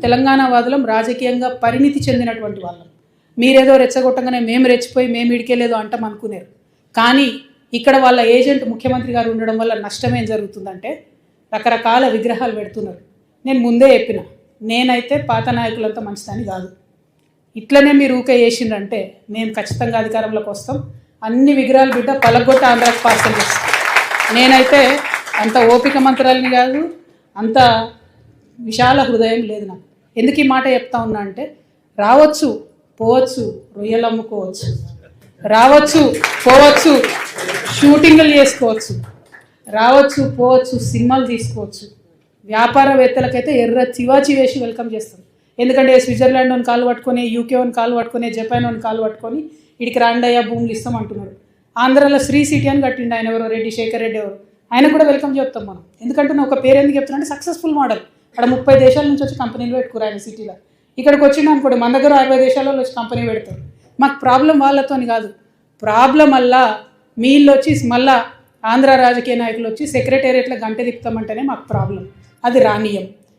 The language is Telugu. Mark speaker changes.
Speaker 1: తెలంగాణ వాదులం రాజకీయంగా పరిణితి చెందినటువంటి వాళ్ళం. మీరేదో రెచ్చగొట్టగానే మేము రెచ్చిపోయి మేము ఇడికేలేదో అంటాం అనుకునేరు. కానీ ఇక్కడ వాళ్ళ ఏజెంట్ ముఖ్యమంత్రి గారు ఉండడం వల్ల నష్టమేం జరుగుతుందంటే రకరకాల విగ్రహాలు పెడుతున్నారు. నేను ముందే చెప్పిన, నేనైతే పాత నాయకులంతా మంచిదని కాదు. ఇట్లనే మీరు ఊకే చేసిండ్రంటే మేము ఖచ్చితంగా అధికారంలోకి వస్తాం. అన్ని విగ్రహాలు బిడ్డ పలగొట్ట ఆంధ్రాకి పార్సల్ చేస్తాం. నేనైతే అంత ఓపిక మంత్రాలని కాదు, అంత విశాల హృదయం లేదు నాకు. ఎందుకు ఈ మాట చెప్తా ఉన్నా అంటే, రావచ్చు పోవచ్చు, రొయ్యలు అమ్ముకోవచ్చు, రావచ్చు పోవచ్చు, షూటింగ్లు చేసుకోవచ్చు, రావచ్చు పోవచ్చు, సినిమాలు తీసుకోవచ్చు. వ్యాపారవేత్తలకైతే ఎర్ర చివాచి వేసి వెల్కమ్ చేస్తాం. ఎందుకంటే స్విట్జర్లాండ్ అని కాలు పట్టుకొని, యూకే అని కాలు పట్టుకొని, జపాన్ అని కాలు పట్టుకొని ఇడికి రాండయ్యా భూములు ఇస్తాం అంటున్నాడు. ఆంధ్రాలో శ్రీ సిటీ అని కట్టిండు ఆయన, ఎవరో రెడ్డి, శేఖర్ రెడ్డి ఎవరు, ఆయన కూడా వెల్కమ్ చెప్తాం మనం. ఎందుకంటే ఒక పేరు ఎందుకు చెప్తున్నా అంటే సక్సెస్ఫుల్ మోడల్. అక్కడ 30 దేశాల నుంచి వచ్చి కంపెనీలు పెట్టుకురు ఆయన సిటీలో. ఇక్కడికి వచ్చిండు అనుకోండి, మన దగ్గర 60 దేశాలలో వచ్చి కంపెనీ పెడతారు. మాకు ప్రాబ్లం వాళ్ళతో కాదు, ప్రాబ్లం వల్ల మీళ్ళు వచ్చి మళ్ళా ఆంధ్ర రాజకీయ నాయకులు వచ్చి సెక్రటేరియట్లో గంట తిప్పుతామంటేనే మాకు ప్రాబ్లం. అది రానీయం.